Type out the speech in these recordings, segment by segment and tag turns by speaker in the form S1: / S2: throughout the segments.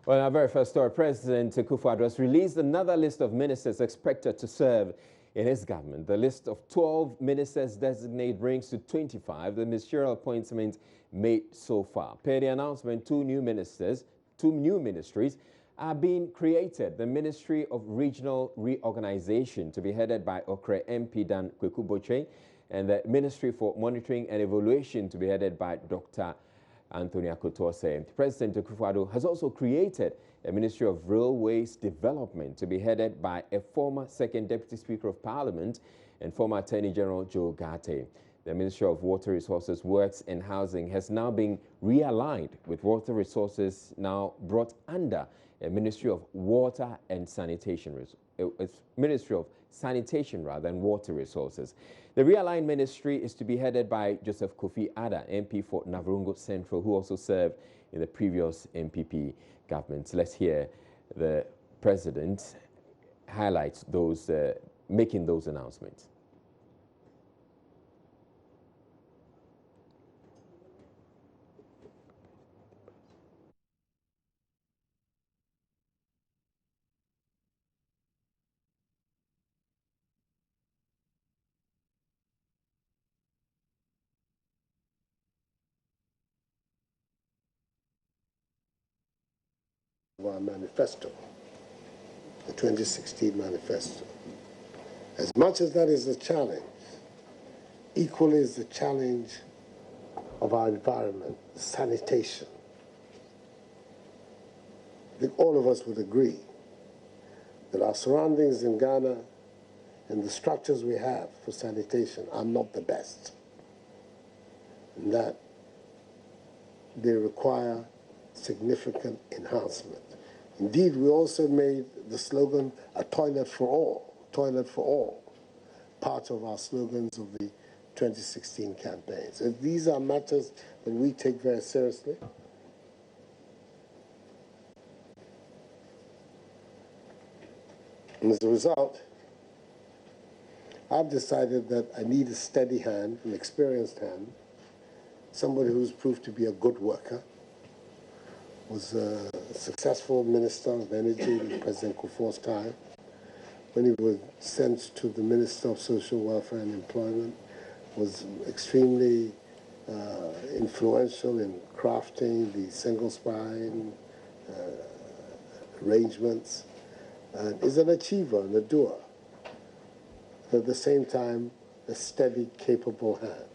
S1: Well, our very first story, President Akufo-Addo has released another list of ministers expected to serve in his government. The list of 12 ministers designate brings to 25 the ministerial appointments made so far. Per the announcement, two new ministries are being created. The Ministry of Regional Reorganization, to be headed by Okre MP Dan Kweku Botchwey, and the Ministry for Monitoring and Evaluation, to be headed by Dr. Anthony Akotose. President Akufo-Addo has also created a Ministry of Railways Development, to be headed by a former Second Deputy Speaker of Parliament and former Attorney General Joe Garte. The Ministry of Water Resources, Works and Housing has now been realigned, with water resources now brought under a Ministry of Water and Sanitation. It's Ministry of Sanitation rather than Water Resources. The realigned ministry is to be headed by Joseph Kofi Adda, MP for Navrongo Central, who also served in the previous NPP government. Let's hear the president highlight those, making those announcements.
S2: Our manifesto, the 2016 manifesto. As much as that is a challenge, equally is the challenge of our environment, sanitation. I think all of us would agree that our surroundings in Ghana and the structures we have for sanitation are not the best, and that they require significant enhancement. Indeed, we also made the slogan, a toilet for all, part of our slogans of the 2016 campaign. So these are matters that we take very seriously. And as a result, I've decided that I need a steady hand, an experienced hand, somebody who's proved to be a good worker, was a successful Minister of Energy in President Kufuor's time. When he was sent to the Minister of Social Welfare and Employment, was extremely influential in crafting the single spine arrangements, and is an achiever and a doer, but at the same time a steady, capable hand.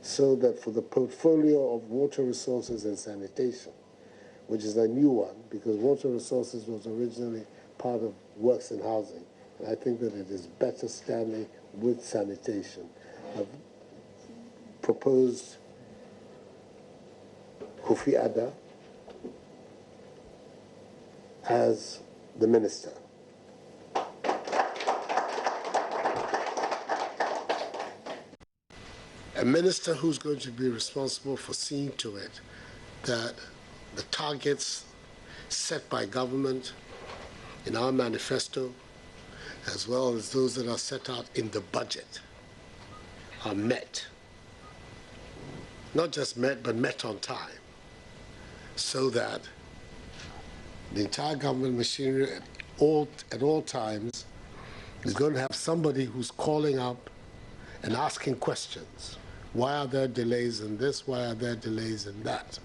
S2: So that for the portfolio of water resources and sanitation, which is a new one, because water resources was originally part of works and housing, and I think that it is better standing with sanitation. I've proposed Kofi Adda as the minister. A minister who's going to be responsible for seeing to it that the targets set by government in our manifesto, as well as those that are set out in the budget, are met. Not just met, but met on time, so that the entire government machinery at all times is going to have somebody who's calling up and asking questions. Why are there delays in this? Why are there delays in that?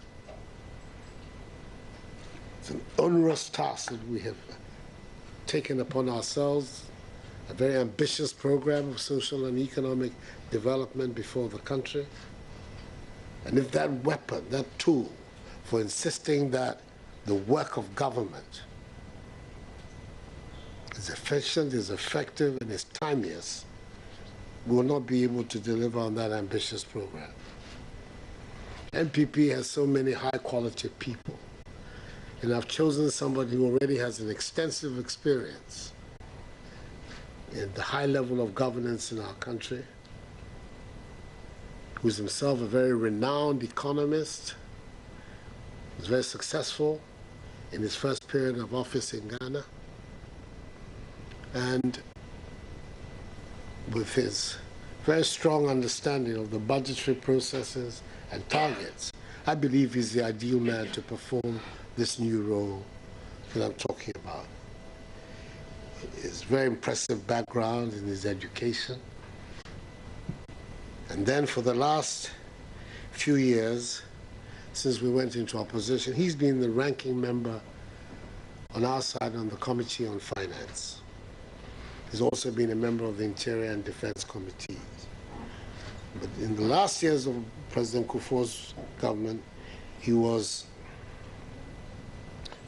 S2: It's an onerous task that we have taken upon ourselves, a very ambitious program of social and economic development before the country. And if that weapon, that tool for insisting that the work of government is efficient, is effective, and is timeous, we will not be able to deliver on that ambitious program. NPP has so many high-quality people, and I've chosen somebody who already has an extensive experience in the high level of governance in our country, who's himself a very renowned economist, was very successful in his first period of office in Ghana, and with his very strong understanding of the budgetary processes and targets, I believe he's the ideal man to perform this new role that I'm talking about. His very impressive background in his education. And then for the last few years, since we went into opposition, he's been the ranking member on our side on the Committee on Finance. He's also been a member of the Interior and Defense Committees. But in the last years of President Kufuor's government, he was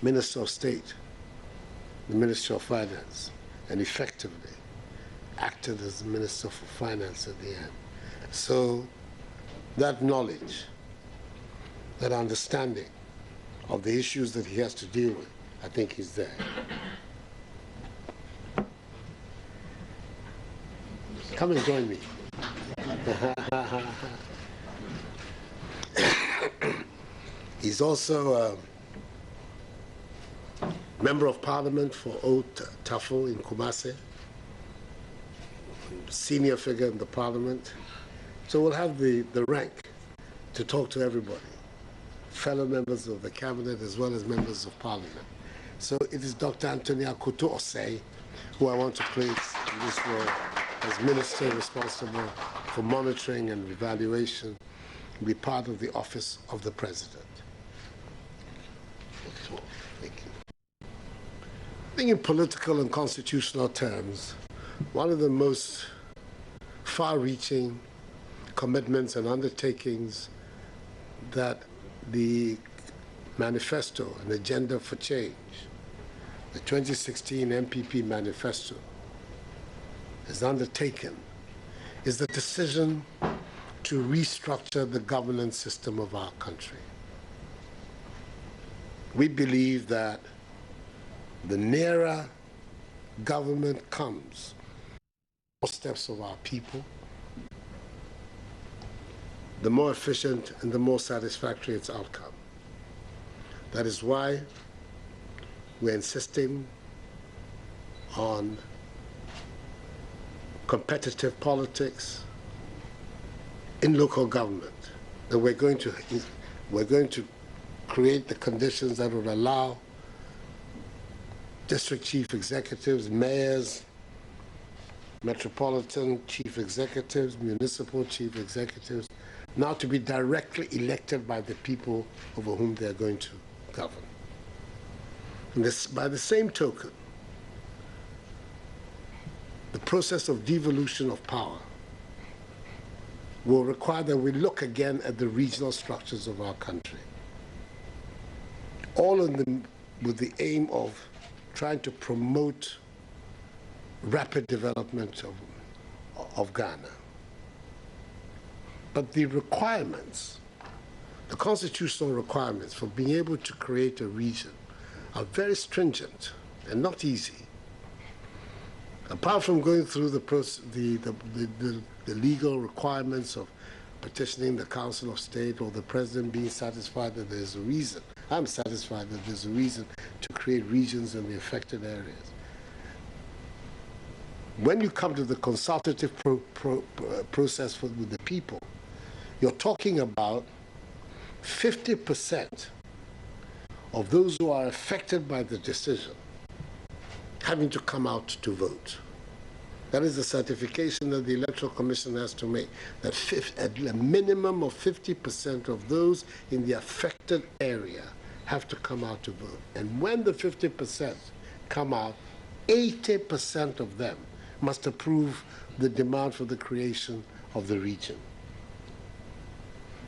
S2: Minister of State, the Minister of Finance, and effectively acted as the Minister for Finance at the end. So that knowledge, that understanding of the issues that he has to deal with, I think he's there. Come and join me. He's also a member of parliament for Old Tafel in Kumasi, senior figure in the parliament. So we'll have the rank to talk to everybody, fellow members of the cabinet as well as members of parliament. So it is Dr. Anthony Akoto Osei who I want to place in this role as minister responsible for monitoring and evaluation, be part of the office of the president. Thank you. I think in political and constitutional terms, one of the most far-reaching commitments and undertakings that the manifesto, an agenda for change, the 2016 MPP manifesto has undertaken is the decision to restructure the governance system of our country. We believe that the nearer government comes, the steps of our people, the more efficient and the more satisfactory its outcome. That is why we're insisting on competitive politics in local government. That we're going to create the conditions that would allow district chief executives, mayors, metropolitan chief executives, municipal chief executives, now to be directly elected by the people over whom they are going to govern. And this, by the same token, the process of devolution of power will require that we look again at the regional structures of our country, all of them with the aim of trying to promote rapid development of Ghana. But the requirements, the constitutional requirements for being able to create a region are very stringent and not easy. Apart from going through the legal requirements of petitioning the Council of State or the President being satisfied that there's a reason, I'm satisfied that there's a reason to create regions in the affected areas. When you come to the consultative process with the people, you're talking about 50% of those who are affected by the decision having to come out to vote. That is the certification that the Electoral Commission has to make, that at a minimum of 50% of those in the affected area have to come out to vote. And when the 50% come out, 80% of them must approve the demand for the creation of the region.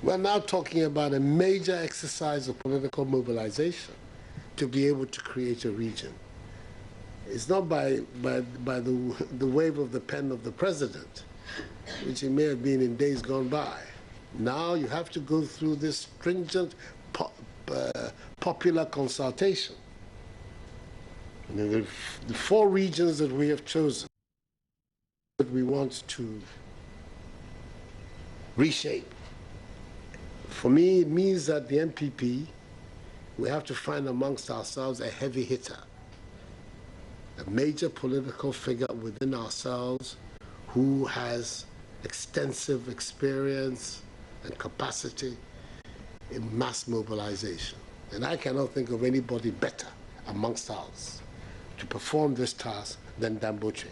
S2: We're now talking about a major exercise of political mobilization to be able to create a region. It's not by the wave of the pen of the president, which it may have been in days gone by. Now you have to go through this stringent popular consultation. And the four regions that we have chosen that we want to reshape. For me, it means that the MPP, we have to find amongst ourselves a heavy hitter, a major political figure within ourselves who has extensive experience and capacity in mass mobilization. And I cannot think of anybody better amongst us to perform this task than Damboche.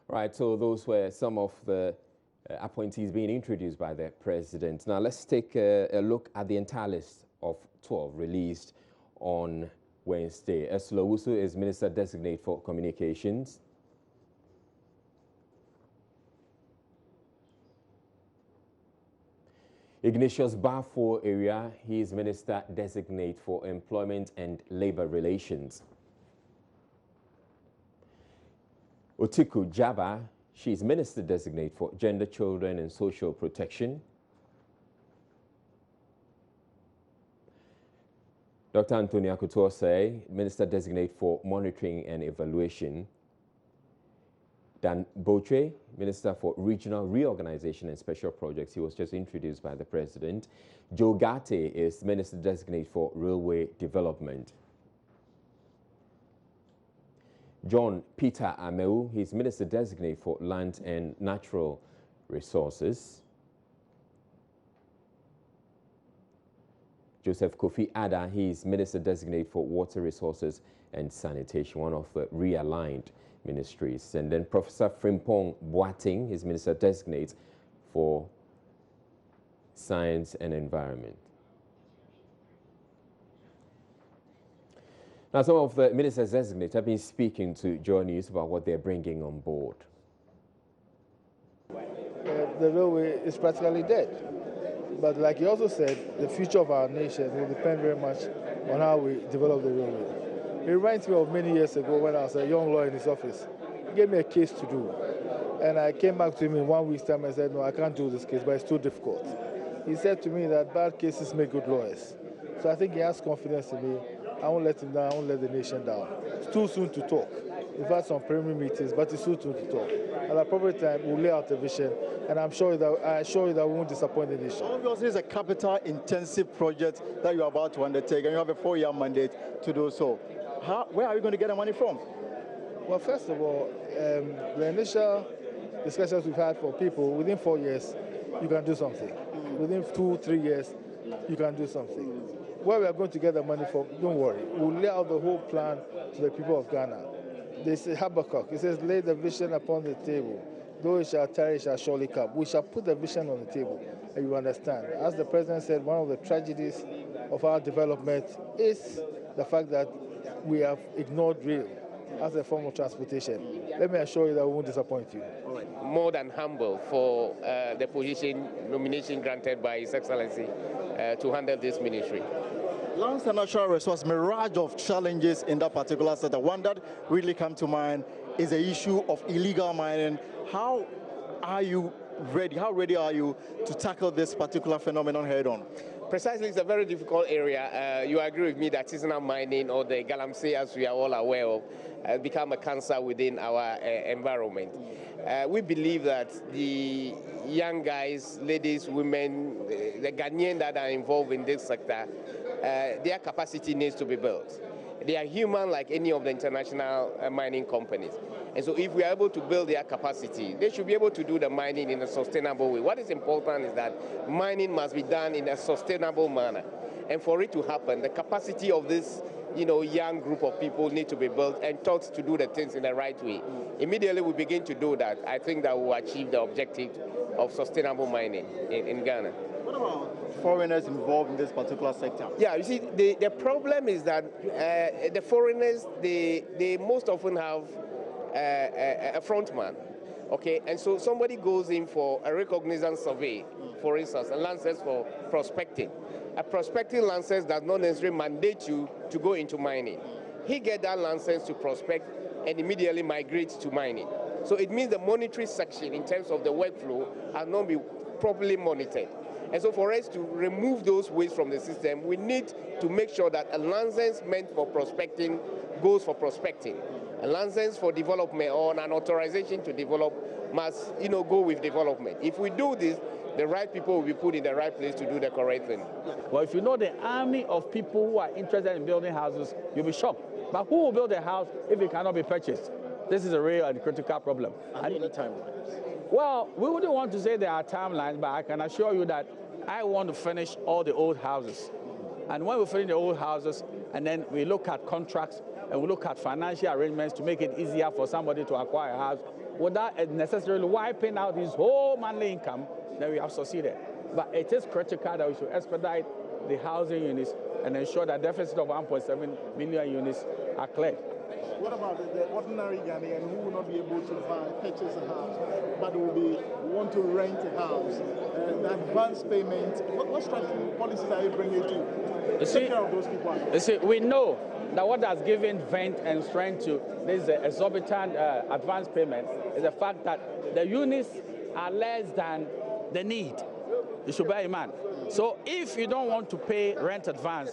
S1: Right, so those were some of the appointees being introduced by the president. Now let's take a look at the entire list of 12 released on Wednesday. Ursula Owusu is Minister Designate for Communications. Ignatius Bafo Area, he is Minister Designate for Employment and Labor Relations. Otiku Jaba, she is Minister Designate for Gender, Children and Social Protection. Dr. Anthony Akutosei, Minister Designate for Monitoring and Evaluation. Dan Boche, Minister for Regional Reorganization and Special Projects. He was just introduced by the President. Joe Gate is Minister Designate for Railway Development. John Peter Ameu, he's Minister Designate for Land and Natural Resources. Joseph Kofi Ada, he's Minister Designate for Water Resources and Sanitation, one of the realigned ministries. And then Professor Frimpong Boateng, he's Minister Designate for Science and Environment. Now, some of the ministers designate have been speaking to Joy News about what they're bringing on board.
S3: The railway is practically dead. But like you also said, the future of our nation will depend very much on how we develop the railway. It reminds me of many years ago when I was a young lawyer in his office. He gave me a case to do. And I came back to him in 1 week's time and said, no, I can't do this case, but it's too difficult. He said to me that bad cases make good lawyers. So I think he has confidence in me. I won't let him down, I won't let the nation down. It's too soon to talk. We've had some preliminary meetings, but it's too soon to talk. At the appropriate time, we'll lay out a vision, and I assure you that we won't disappoint the nation.
S4: Obviously, it's a capital-intensive project that you're about to undertake, and you have a 4-year mandate to do so. Where are you going to get the money from?
S3: Well, first of all, the initial discussions we've had for people, within 4 years, you can do something. Within 2-3 years, you can do something. Where we are going to get the money from, don't worry. We'll lay out the whole plan to the people of Ghana. They say Habakkuk, it says, lay the vision upon the table. Though it shall tarry, it shall surely come. We shall put the vision on the table, and you understand. As the President said, one of the tragedies of our development is the fact that we have ignored rail as a form of transportation. Let me assure you that we won't disappoint you.
S5: More than humble for the position nomination granted by His Excellency to handle this ministry.
S4: Lands and natural resource, mirage of challenges in that particular sector. One that really come to mind is the issue of illegal mining. How are you ready? How ready are you to tackle this particular phenomenon head on?
S5: Precisely, it's a very difficult area. You agree with me that artisanal mining, or the galamsey, as we are all aware of, has become a cancer within our environment. We believe that the young guys, ladies, women, the Ghanaians that are involved in this sector, their capacity needs to be built. They are human like any of the international mining companies. And so if we are able to build their capacity, they should be able to do the mining in a sustainable way. What is important is that mining must be done in a sustainable manner. And for it to happen, the capacity of this young group of people need to be built and taught to do the things in the right way. Immediately we begin to do that, I think that we'll achieve the objective of sustainable mining in Ghana.
S4: What about foreigners involved in this particular sector?
S5: Yeah, you see, the problem is that the foreigners, they most often have a front man, okay? And so somebody goes in for a recognizance survey, for instance, a license for prospecting. A prospecting license does not necessarily mandate you to go into mining. He gets that license to prospect and immediately migrates to mining. So it means the monetary section in terms of the workflow has not been properly monitored. And so for us to remove those waste from the system, we need to make sure that a license meant for prospecting goes for prospecting. A license for development or an authorization to develop must, go with development. If we do this, the right people will be put in the right place to do the correct thing.
S6: Well, if you know the army of people who are interested in building houses, you'll be shocked. But who will build a house if it cannot be purchased? This is a real and critical problem.
S4: And any timelines?
S6: Well, we wouldn't want to say there are timelines, but I can assure you that I want to finish all the old houses. And when we finish the old houses, and then we look at contracts and we look at financial arrangements to make it easier for somebody to acquire a house without necessarily wiping out his whole monthly income, then we have succeeded. But it is critical that we should expedite the housing units and ensure that deficit of 1.7 million units are cleared.
S7: What about the ordinary Ghanaian who will not be able to purchase a house, but will want to rent a house? The advance payment, what structural policies are you bringing to take care of those people?
S6: You see, we know that what has given vent and strength to this exorbitant advance payment is the fact that the units are less than the need. You should bear in mind. So if you don't want to pay rent advance,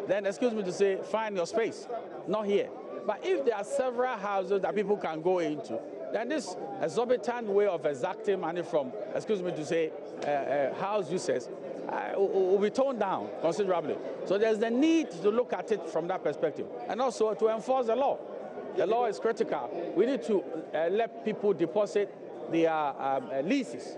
S6: then excuse me to say, find your space, not here. But if there are several houses that people can go into, then this exorbitant way of exacting money from, excuse me to say, house users will be toned down considerably. So there's the need to look at it from that perspective. And also to enforce the law. The law is critical. We need to let people deposit their leases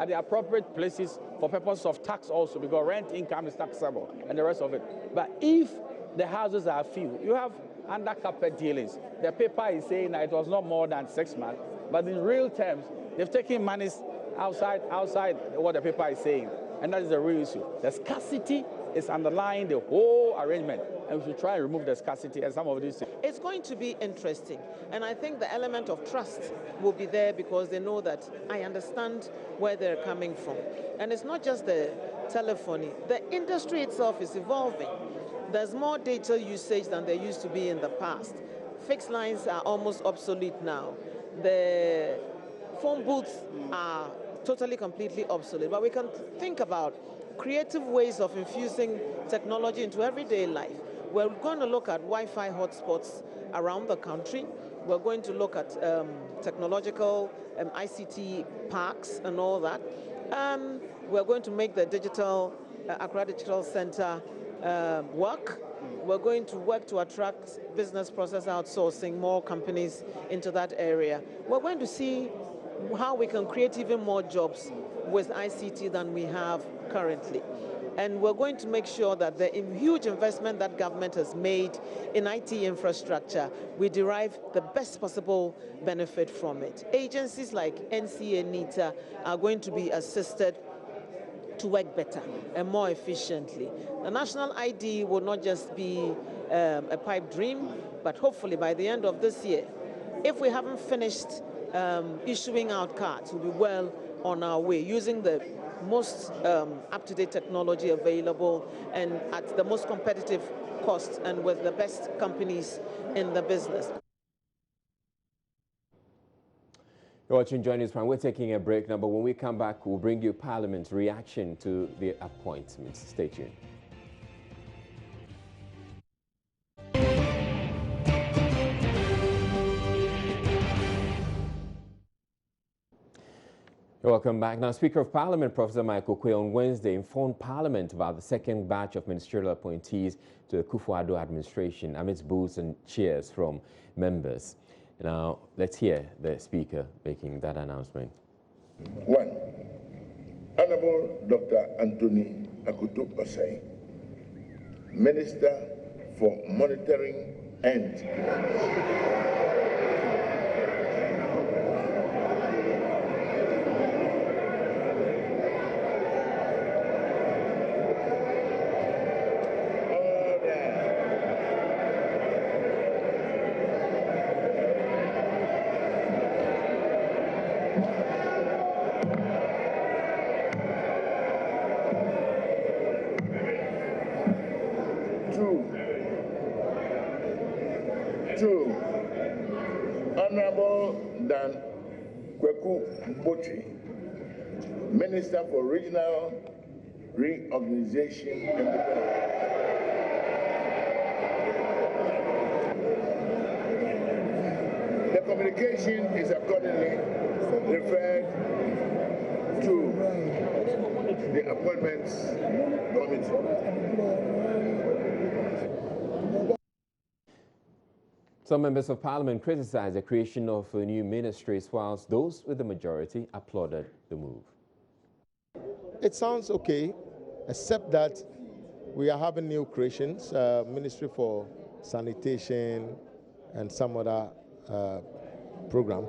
S6: at the appropriate places for purposes of tax also, because rent income is taxable and the rest of it. But if the houses are few, you have under carpet dealings. The paper is saying that it was not more than 6 months, but in real terms, they've taken monies outside what the paper is saying, and that is the real issue. The scarcity is underlying the whole arrangement, and we should try and remove the scarcity and some of these things.
S8: It's going to be interesting, and I think the element of trust will be there because they know that I understand where they're coming from. And it's not just the telephony. The industry itself is evolving. There's more data usage than there used to be in the past. Fixed lines are almost obsolete now. The phone booths are totally, completely obsolete. But we can think about creative ways of infusing technology into everyday life. We're going to look at Wi-Fi hotspots around the country. We're going to look at technological ICT parks and all that. We're going to make the Accra Digital Center work. We're going to work to attract business process outsourcing, more companies into that area. We're going to see how we can create even more jobs with ICT than we have currently. And we're going to make sure that the huge investment that government has made in IT infrastructure, we derive the best possible benefit from it. Agencies like NCA, NITA are going to be assisted to work better and more efficiently. The national ID will not just be a pipe dream, but hopefully by the end of this year, if we haven't finished issuing out cards, we'll be well on our way using the most up-to-date technology available and at the most competitive cost and with the best companies in the business.
S1: You're watching Joy News Prime. We're taking a break now, but when we come back, we'll bring you Parliament's reaction to the appointments. Stay tuned. Welcome back. Now, Speaker of Parliament Professor Michael Quaye on Wednesday informed Parliament about the second batch of ministerial appointees to the Akufo-Addo administration amidst boos and cheers from members. Now, let's hear the Speaker making that announcement.
S9: 1. Honorable Dr. Anthony Akoto Osei, Minister for Monitoring and Honorable Dan Kweku Mbochi, Minister for Regional Reorganization and Development. The communication is accordingly referred to the Appointments Committee.
S1: Some members of parliament criticized the creation of new ministries, whilst those with the majority applauded the move.
S10: It sounds okay, except that we are having new creations, Ministry for Sanitation and some other program,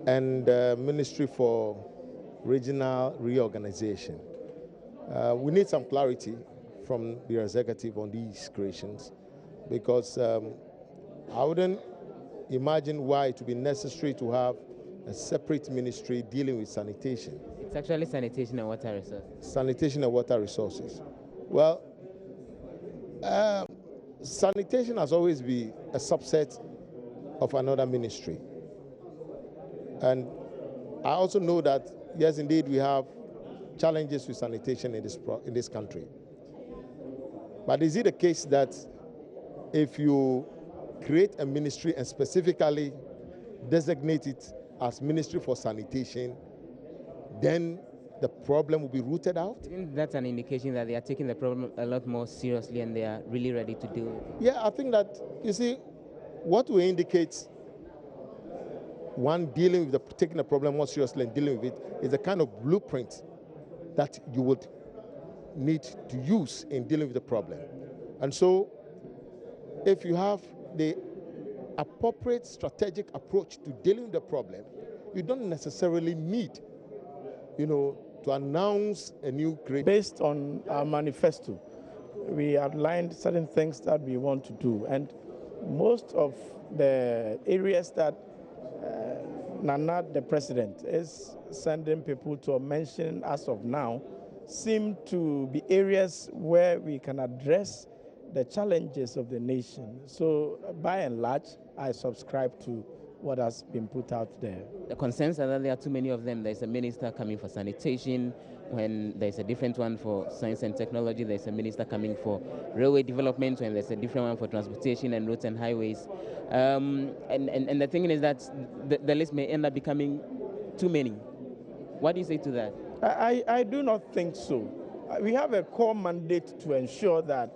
S10: and Ministry for Regional Reorganization. We need some clarity from the executive on these creations, because I wouldn't imagine why it would be necessary to have a separate ministry dealing with sanitation.
S11: It's actually sanitation and water resources.
S10: Sanitation and water resources. Well, sanitation has always been a subset of another ministry. And I also know that, yes, indeed, we have challenges with sanitation in this country. But is it the case that if you create a ministry and specifically designate it as Ministry for Sanitation, then the problem will be rooted out?
S11: I think that's an indication that they are taking the problem a lot more seriously and they are really ready to do it.
S10: Yeah, I think that, you see, what will indicate one dealing with taking the problem more seriously and dealing with it is the kind of blueprint that you would need to use in dealing with the problem. And so, if you have the appropriate strategic approach to dealing with the problem, you don't necessarily need, to announce a new creation.
S12: Based on our manifesto, we outlined certain things that we want to do, and most of the areas that Nana, the president, is sending people to mention as of now seem to be areas where we can address the challenges of the nation. So by and large, I subscribe to what has been put out there.
S11: The concerns are that there are too many of them. There's a minister coming for sanitation, when there's a different one for science and technology. There's a minister coming for railway development, when there's a different one for transportation and roads and highways. And the thing is that the list may end up becoming too many. What do you say to that?
S12: I do not think so. We have a core mandate to ensure that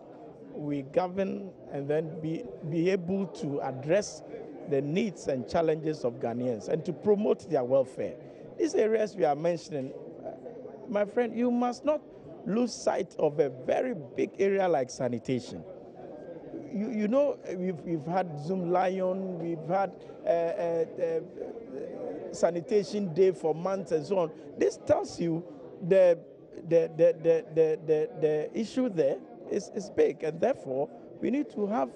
S12: we govern and then be able to address the needs and challenges of Ghanaians and to promote their welfare. These areas we are mentioning, my friend, you must not lose sight of a very big area like sanitation. You know, we've had Zoom Lion, we've had sanitation day for months and so on. This tells you the issue there is big, and therefore we need to have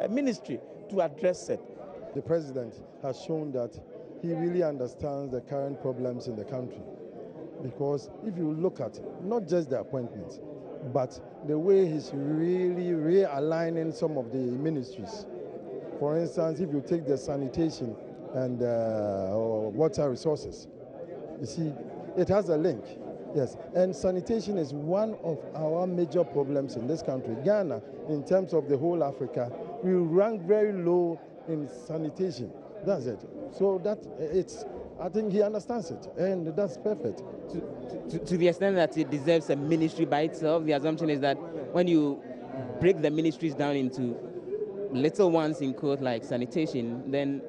S12: a ministry to address it.
S13: The president has shown that he really understands the current problems in the country, because if you look at not just the appointments, but the way he's really realigning some of the ministries. For instance, if you take the sanitation and water resources, you see, it has a link. Yes, and sanitation is one of our major problems in this country. Ghana, in terms of the whole Africa, we rank very low in sanitation. That's it. So I think he understands it, and that's perfect.
S11: To the extent that it deserves a ministry by itself, the assumption is that when you break the ministries down into little ones, in quote, like sanitation, then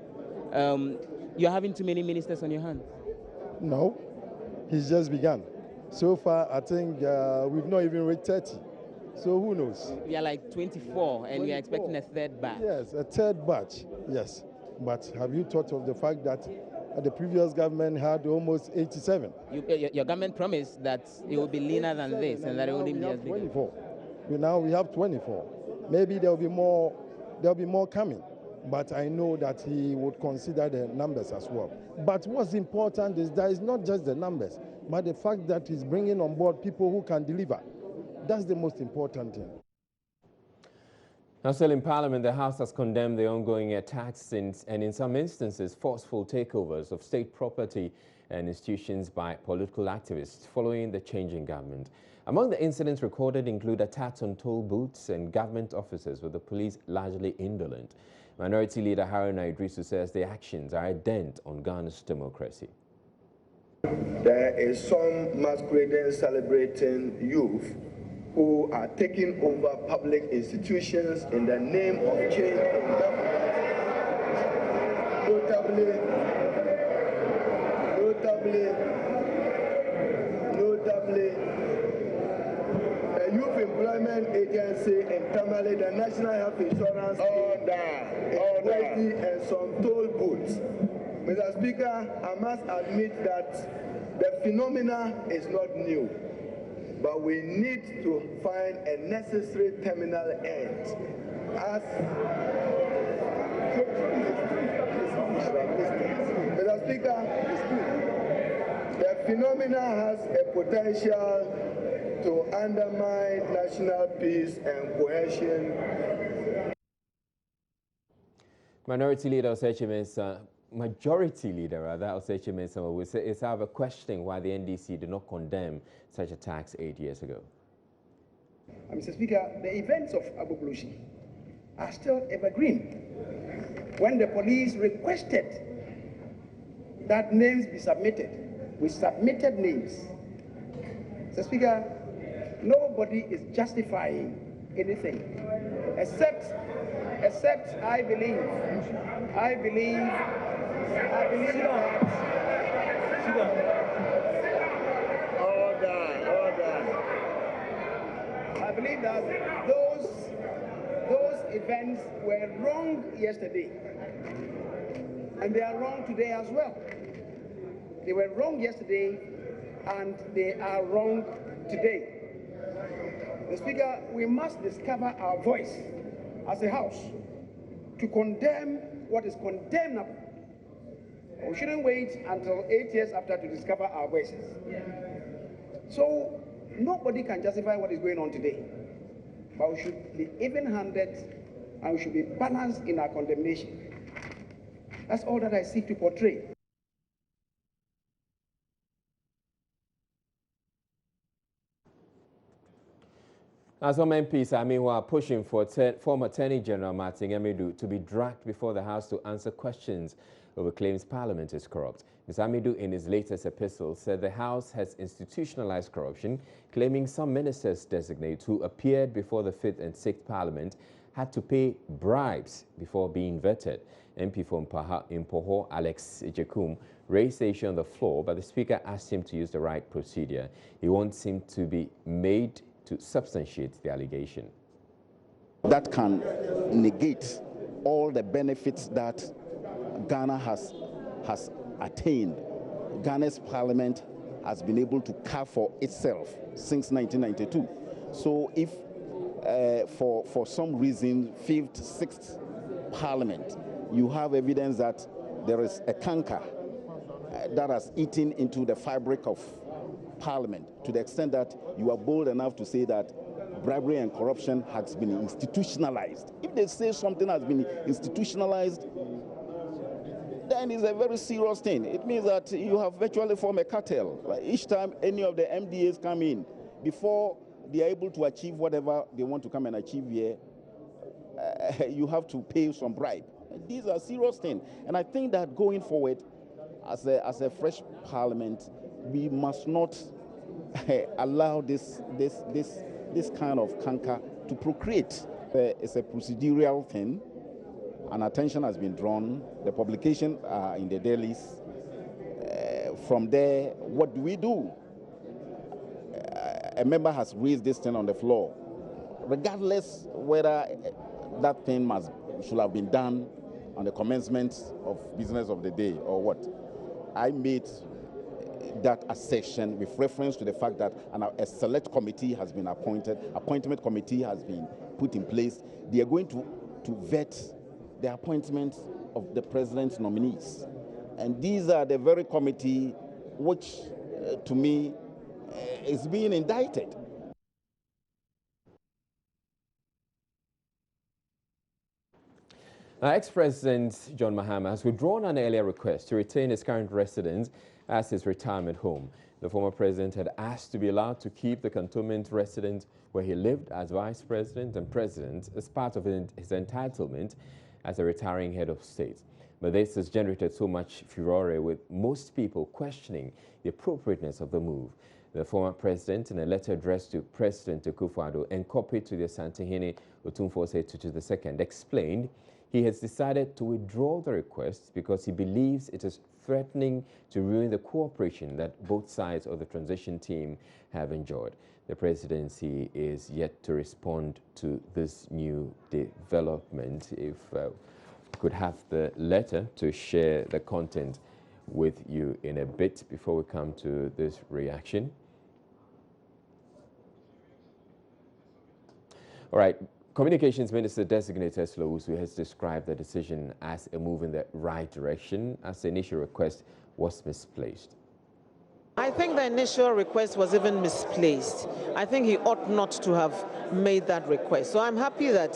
S11: you're having too many ministers on your hands.
S13: No, he's just begun. So far, I think we've not even reached 30. So who knows?
S11: We are like 24, and we are expecting a third batch.
S13: Yes, a third batch, yes. But have you thought of the fact that the previous government had almost 87?
S11: Your government promised that it will be leaner than this, and that it wouldn't be as big.
S13: 24. Now we have 24. Maybe there will be more. There will be more coming. But I know that he would consider the numbers as well. But what's important is that it's not just the numbers, but the fact that he's bringing on board people who can deliver. That's the most important thing.
S1: Now, still in Parliament, the House has condemned the ongoing attacks and in some instances forceful takeovers of state property and institutions by political activists following the changing government. Among the incidents recorded include attacks on toll booths and government offices, with the police largely indolent. Minority Leader Haruna Idrisu says the actions are a dent on Ghana's democracy.
S9: There is some masquerading, celebrating youth who are taking over public institutions in the name of change in government. the Youth Employment Agency in Tamale, the National Health Insurance and some toll booths. Mr. Speaker, I must admit that the phenomena is not new, but we need to find a necessary terminal end. Mr. Speaker, the phenomena has a potential to undermine national peace and cohesion.
S1: Minority Leader Osechi Mensah, Majority Leader Osechi Mensah will say is have a question why the NDC did not condemn such attacks 8 years ago.
S14: Mr. Speaker, the events of Agbogbloshie are still evergreen. When the police requested that names be submitted, we submitted names. Mr. Speaker, nobody is justifying anything except I believe that those events were wrong yesterday, and they are wrong today as well. They were wrong yesterday, and they are wrong today. Mr. Speaker, we must discover our voice as a House to condemn what is condemnable. We shouldn't wait until 8 years after to discover our voices. So nobody can justify what is going on today, but we should be even-handed and we should be balanced in our condemnation. That's all that I seek to portray.
S1: As some MPs are meanwhile pushing for former Attorney General Martin Amidu to be dragged before the House to answer questions over claims Parliament is corrupt. Ms. Amidu, in his latest epistle, said the House has institutionalized corruption, claiming some ministers designate who appeared before the 5th and 6th Parliament had to pay bribes before being vetted. MP for Impoho, Alex Ejekum, raised the issue on the floor, but the Speaker asked him to use the right procedure. He wants him to be made to substantiate the allegation.
S15: That can negate all the benefits that Ghana has attained. Ghana's parliament has been able to care for itself since 1992. So if for some reason 5th, 6th parliament, you have evidence that there is a canker that has eaten into the fabric of Parliament, to the extent that you are bold enough to say that bribery and corruption has been institutionalized. If they say something has been institutionalized, then it's a very serious thing. It means that you have virtually formed a cartel. Like each time any of the MDAs come in, before they are able to achieve whatever they want to come and achieve here, you have to pay some bribe. These are serious things. And I think that going forward, as a fresh parliament, we must not allow this kind of canker to procreate. It's a procedural thing, and attention has been drawn. The publication in the dailies. From there, what do? A member has raised this thing on the floor, regardless whether that thing should have been done on the commencement of business of the day or what. I made that assertion with reference to the fact that a select committee has been appointed, appointment committee has been put in place. They are going to vet the appointment of the president's nominees. And these are the very committee which, to me, is being indicted.
S1: Ex-President John Mahama has withdrawn an earlier request to retain his current residence as his retirement home. The former president had asked to be allowed to keep the cantonment residence where he lived as vice president and president as part of his entitlement as a retiring head of state. But this has generated so much furore, with most people questioning the appropriateness of the move. The former president, in a letter addressed to President Akufo-Addo and copied to the Asantehene Otumfuo Tutu II, explained He has decided to withdraw the request because he believes it is threatening to ruin the cooperation that both sides of the transition team have enjoyed. The presidency is yet to respond to this new development. If could have the letter to share the content with you in a bit before we come to this reaction. All right. Communications Minister Designate Tesla Owusu has described the decision as a move in the right direction, as the initial request was misplaced.
S8: I think the initial request was even misplaced. I think he ought not to have made that request. So I'm happy that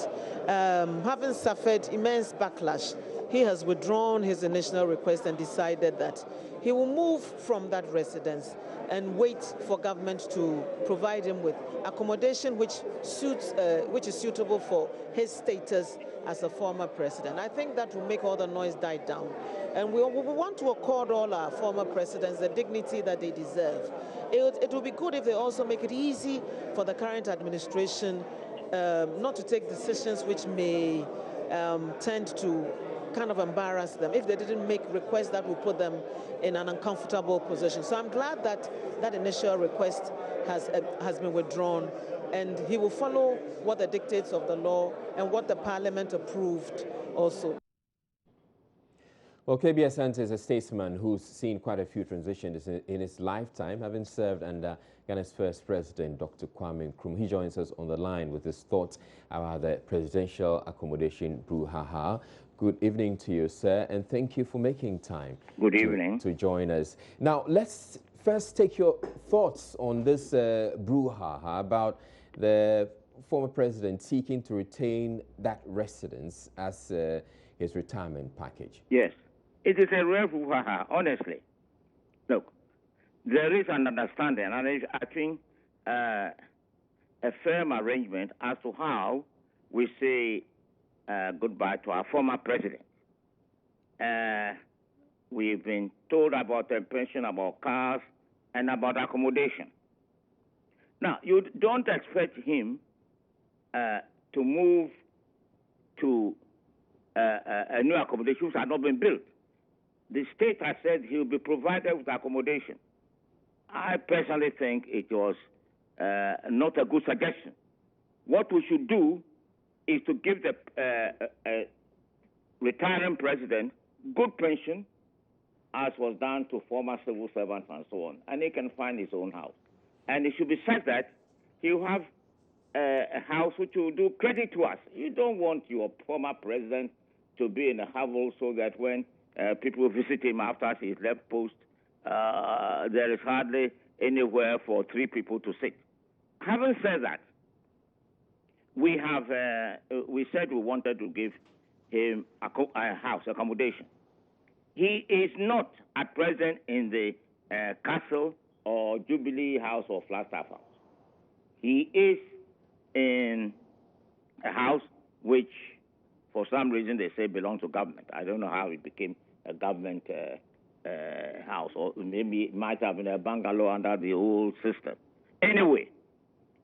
S8: having suffered immense backlash, he has withdrawn his initial request and decided that he will move from that residence and wait for government to provide him with accommodation which is suitable for his status as a former president. I think that will make all the noise die down. And we want to accord all our former presidents the dignity that they deserve. It will be good if they also make it easy for the current administration not to take decisions which may tend to kind of embarrass them if they didn't make requests that will put them in an uncomfortable position. So I'm glad that that initial request has been withdrawn, and he will follow what the dictates of the law and what the parliament approved also.
S1: Well, KB Asante is a statesman who's seen quite a few transitions in his lifetime, having served under Ghana's first president, Dr. Kwame Nkrumah. He joins us on the line with his thoughts about the presidential accommodation brouhaha. Good evening to you, sir, and thank you for making time to join us. Now, let's first take your thoughts on this brouhaha about the former president seeking to retain that residence as his retirement package.
S16: Yes. It is a real brouhaha, honestly. Look, there is an understanding, and I think a firm arrangement as to how we say goodbye to our former president. We've been told about the pension, about cars, and about accommodation. Now, you don't expect him to move to a new accommodation which has not been built. The state has said he will be provided with accommodation. I personally think it was not a good suggestion. What we should do is to give the retiring president good pension, as was done to former civil servants and so on, and he can find his own house. And it should be said that he will have a house which will do credit to us. You don't want your former president to be in a hovel so that when people visit him after he's left post, there is hardly anywhere for 3 people to sit. Having said that, we said we wanted to give him a house accommodation. He is not at present in the Castle or Jubilee House or Flagstaff House. He is in a house which, for some reason, they say belongs to government. I don't know how it became a government house, or maybe it might have been a bungalow under the old system. Anyway,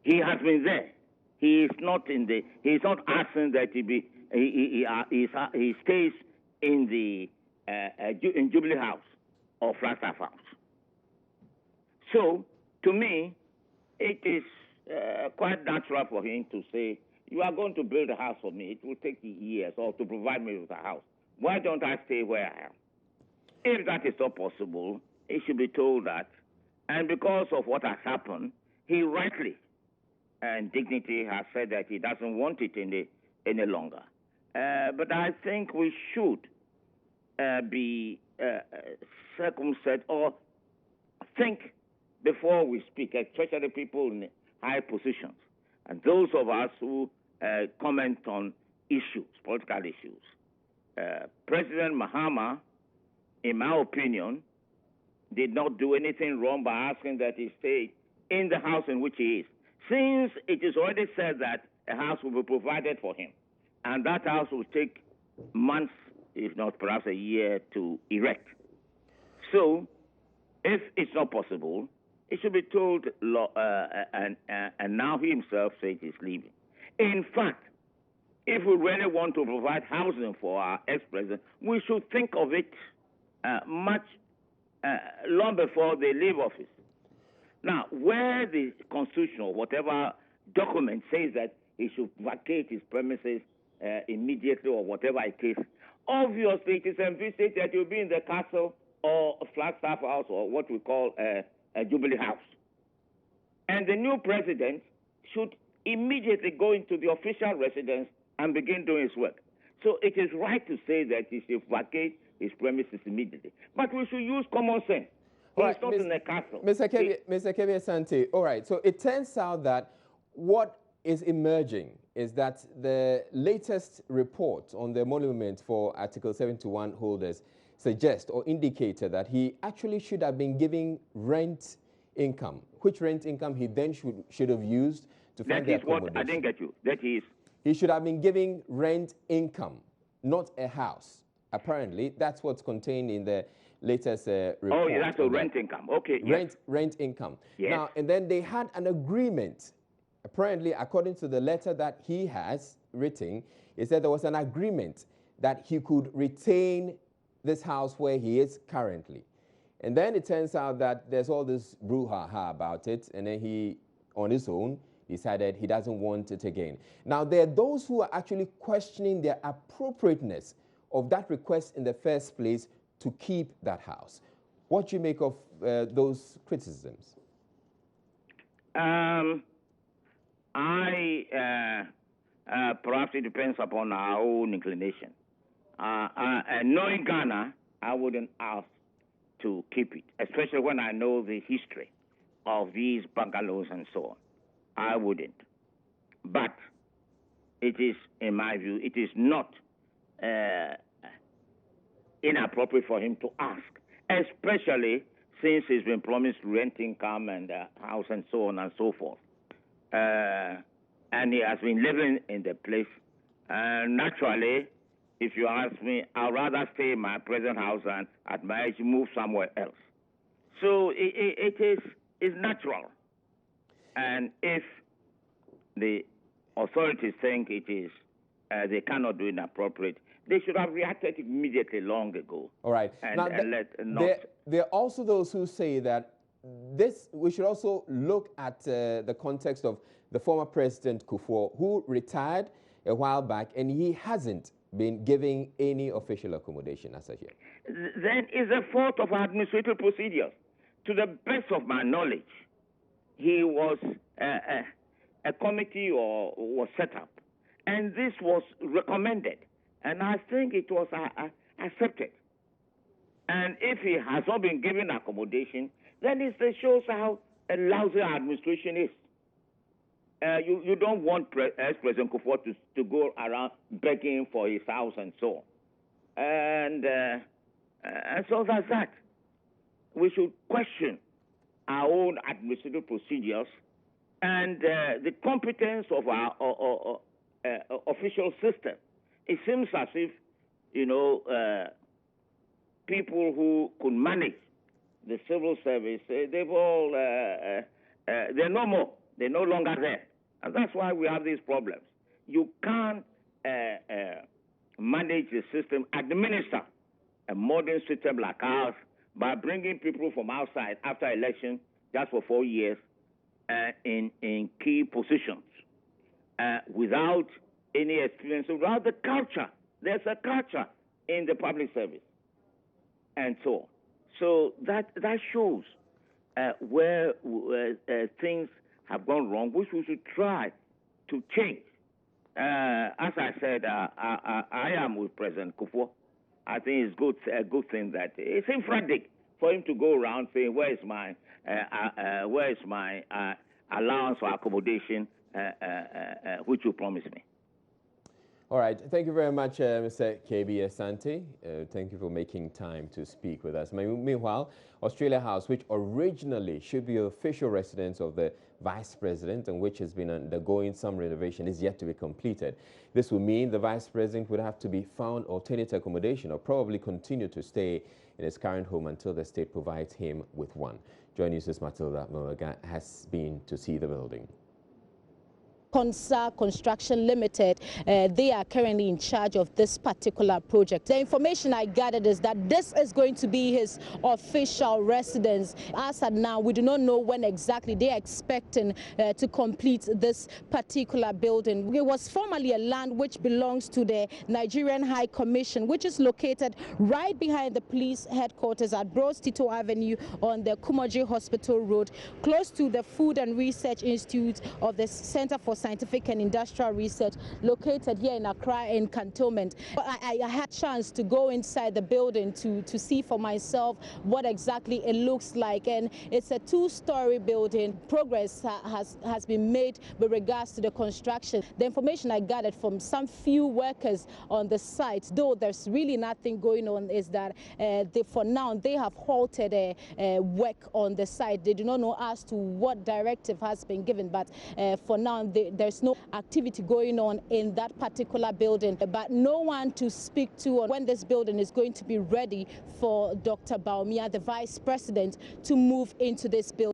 S16: he has been there. He is not in the. He is not asking that he be. He stays in the in Jubilee House or Flagstaff House. So, to me, it is quite natural for him to say, "You are going to build a house for me. It will take years, or to provide me with a house. Why don't I stay where I am?" If that is not possible, he should be told that. And because of what has happened, he rightly and dignity has said that he doesn't want it any longer. But I think we should be circumspect or think before we speak, especially people in high positions and those of us who comment on issues, political issues. President Mahama, in my opinion, did not do anything wrong by asking that he stay in the house in which he is, since it is already said that a house will be provided for him, and that house will take months, if not perhaps a year, to erect. So, if it's not possible, it should be told, and now he himself says he's leaving. In fact, if we really want to provide housing for our ex-president, we should think of it much long before they leave office. Now, where the Constitution or whatever document says that he should vacate his premises immediately or whatever it is, obviously it is envisaged that you'll be in the castle or Flagstaff House or what we call a Jubilee House. And the new president should immediately go into the official residence and begin doing his work. So it is right to say that he should vacate his premises immediately. But we should use common sense. He's not in a castle.
S1: Mr. Kebbi Asante, all right, so it turns out that what is emerging is that the latest report on the monument for Article 71 holders suggests or indicated that he actually should have been giving rent income, which rent income he then should have used to fund the accommodation.
S16: What I didn't get you. That is,
S1: he should have been giving rent income, not a house. Apparently, that's what's contained in the latest report.
S16: Oh, yeah, that's a rent income. Okay.
S1: Rent income.
S16: Yes.
S1: Now, and then they had an agreement. Apparently, according to the letter that he has written, it said there was an agreement that he could retain this house where he is currently. And then it turns out that there's all this brouhaha about it, and then he, on his own, decided he doesn't want it again. Now, there are those who are actually questioning the appropriateness of that request in the first place to keep that house. What do you make of those criticisms?
S16: Perhaps it depends upon our own inclination. Knowing Ghana, I wouldn't ask to keep it, especially when I know the history of these bungalows and so on. I wouldn't. But it is, in my view, it is not inappropriate for him to ask, especially since he's been promised rent income and house and so on and so forth. And he has been living in the place. Naturally, if you ask me, I'd rather stay in my present house and at my age move somewhere else. So it is natural. And if the authorities think it is, they cannot do inappropriate, they should have reacted immediately long ago.
S1: All right.
S16: And
S1: there are also those who say that we should also look at the context of the former President Kufuor, who retired a while back, and he hasn't been giving any official accommodation as of yet.
S16: Then is a fault of administrative procedures. To the best of my knowledge, he was a committee or was set up, and this was recommended, and I think it was accepted. And if he has not been given accommodation, then it shows how a lousy administration is. You don't want ex-President Kufuor to go around begging for his house and so on. And so that's that. We should question our own administrative procedures and the competence of our official system. It seems as if, people who could manage the civil service, they've all, they're no more. They're no longer there. And that's why we have these problems. You can't manage the system, administer a modern system like ours by bringing people from outside after election just for 4 years in key positions without any experience, without the culture. There's a culture in the public service and so on. So that shows where things have gone wrong, which we should try to change. As I said, I am with President Kufuor. I think it's a good thing that it's infradig for him to go around saying, where is my allowance for accommodation, which you promised me.
S1: All right. Thank you very much, Mr. Kebbi Asante. Thank you for making time to speak with us. Meanwhile, Australia House, which originally should be the official residence of the Vice President and which has been undergoing some renovation, is yet to be completed. This will mean the Vice President would have to be found alternate accommodation or probably continue to stay in his current home until the state provides him with one. Joy News' Matilda Mowaga has been to see the building.
S17: Consa Construction Limited, they are currently in charge of this particular project. The information I gathered is that this is going to be his official residence. As at now, we do not know when exactly they are expecting to complete this particular building. It was formerly a land which belongs to the Nigerian High Commission, which is located right behind the police headquarters at Bros Tito Avenue on the Kumoji Hospital Road, close to the Food and Research Institute of the Center for Scientific and Industrial Research, located here in Accra in Cantonment. I had a chance to go inside the building to see for myself what exactly it looks like, and it's a two-story building. Progress has been made with regards to the construction. The information I gathered from some few workers on the site, though there's really nothing going on, is that for now they have halted work on the site. They do not know as to what directive has been given, but for now there's no activity going on in that particular building, but no one to speak to on when this building is going to be ready for Dr. Bawumia, the Vice President, to move into this building.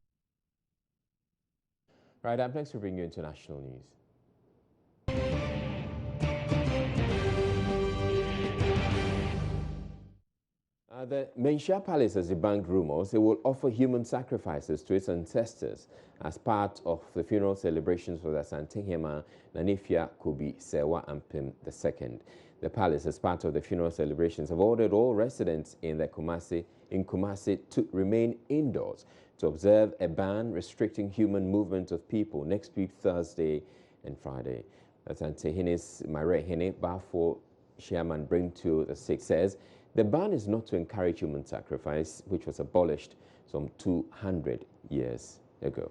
S1: Right, I'm next to bring you international news. The Menchia Palace has debunked rumors it will offer human sacrifices to its ancestors as part of the funeral celebrations for the Asantehema Nanifia Kubi Sewa Ampim II. The palace, as part of the funeral celebrations, have ordered all residents in Kumasi to remain indoors to observe a ban restricting human movement of people next week, Thursday and Friday. Asantehene's Marehene Bafo Chairman Bring to the Six says the ban is not to encourage human sacrifice, which was abolished some 200 years ago.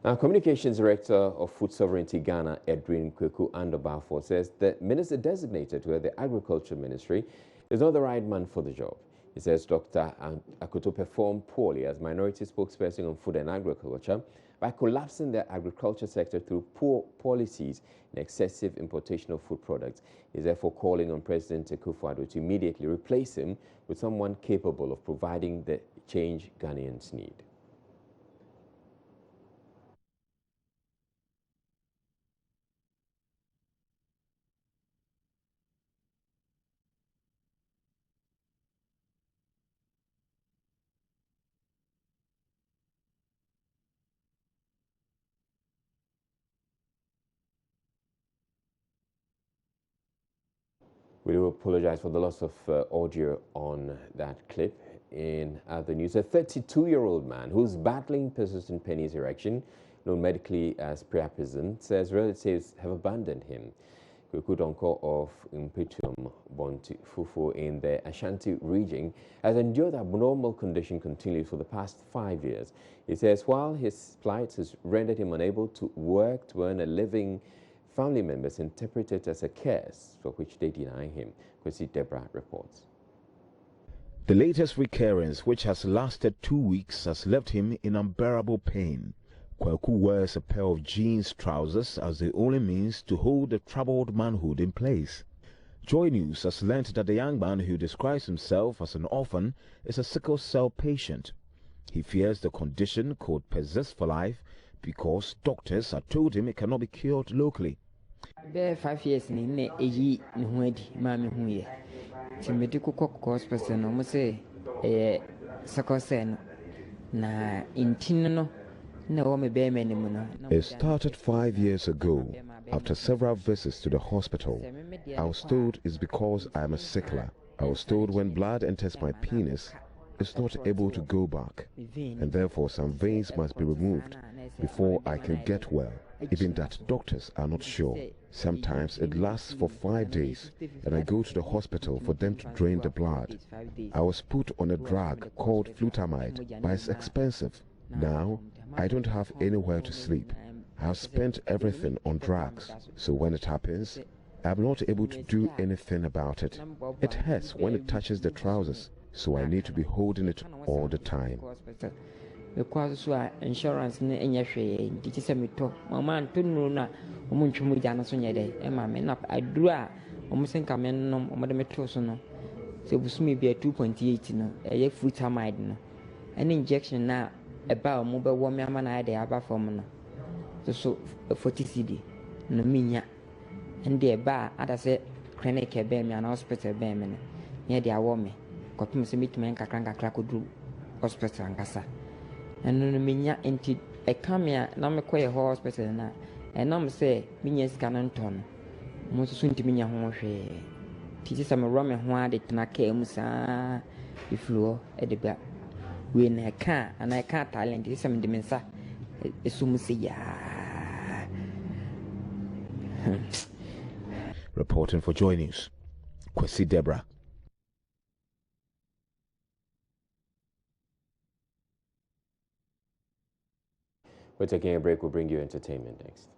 S1: Now, Communications Director of Food Sovereignty Ghana, Edwin Kweku Andobafo, says the minister designated to the Agriculture Ministry is not the right man for the job. He says Dr. Akoto performed poorly as minority spokesperson on food and agriculture by collapsing the agriculture sector through poor policies and excessive importation of food products. He is therefore calling on President Akufo-Addo to immediately replace him with someone capable of providing the change Ghanaians need. We do apologize for the loss of audio on that clip. In other news, a 32-year-old man who's battling persistent penis erection, known medically as priapism, says relatives have abandoned him. Kweku Donko of Impetuum Bonti Fufu in the Ashanti region has endured abnormal condition continually for the past 5 years. He says while his plight has rendered him unable to work to earn a living, family members interpret it as a curse for which they deny him. Kwesi Deborah reports.
S18: The latest recurrence, which has lasted 2 weeks, has left him in unbearable pain. Kweku wears a pair of jeans trousers as the only means to hold the troubled manhood in place. Joy News has learnt that the young man, who describes himself as an orphan, is a sickle cell patient. He fears the condition could persist for life because doctors have told him it cannot be cured locally.
S19: 5 years in a mommy medical hospital no say na intino.
S18: It started 5 years ago. After several visits to the hospital, I was told it's because I am a sickler. I was told when blood enters my penis, it's not able to go back, and therefore some veins must be removed before I can get well. Even that doctors are not sure. Sometimes it lasts for 5 days, and I go to the hospital for them to drain the blood. I was put on a drug called flutamide, but it's expensive. Now, I don't have anywhere to sleep. I have spent everything on drugs, so when it happens, I'm not able to do anything about it. It hurts when it touches the trousers, so I need to be holding it all the time.
S19: Because insurance in your shade, did you send me to Mamma Tununa, Munchumujana Sunday, and my men up. I drew almost think I'm in Madame Tosono. So it was maybe a 2.8, a flutamide. An injection now about mobile woman I the above formula. so 40 cedi no minya ende ba ada se clinic e be me and hospital be me ne dia wo me kopim se mitime nkakra kodru hospital angasa eno no minya enti e kamia na me koye hospital na enam se minya sika no nton mo so nti minya ho hwe titi se me ro me ho ade tena ka mu sa ifluo e de ba we na ka ana ka talent titi se me de mensa esum se ya.
S18: Reporting for Joy News, Kwesi Deborah.
S1: We're taking a break. We'll bring you entertainment next.